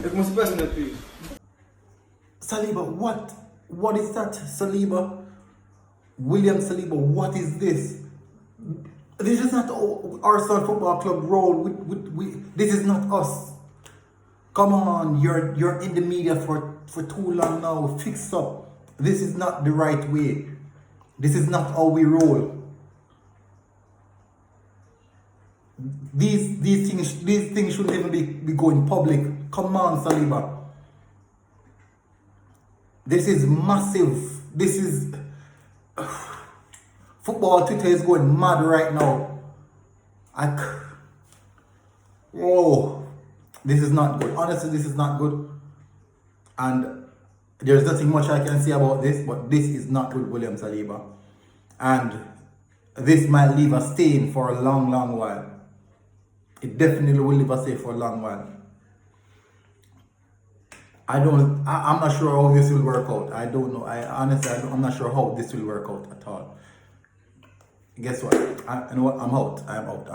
It must be personal, please. Saliba, what is that, Saliba? William Saliba, what is this? This is not Arsenal Football Club role. This is not us. Come on, you're in the media for too long now. Fix up. This is not the right way. This is not how we roll. These things shouldn't even be going public. Come on, Saliba. This is massive. This is football Twitter is going mad right now. Oh, this is not good. Honestly, this is not good. And there's nothing much I can say about this, but this is not good, William Saliba. And this might leave a stain for a long, long while. It definitely will leave a stain for a long while. I'm not sure how this will work out. I don't know. I'm not sure how this will work out at all. Guess what? You know what? I'm out. I'm out.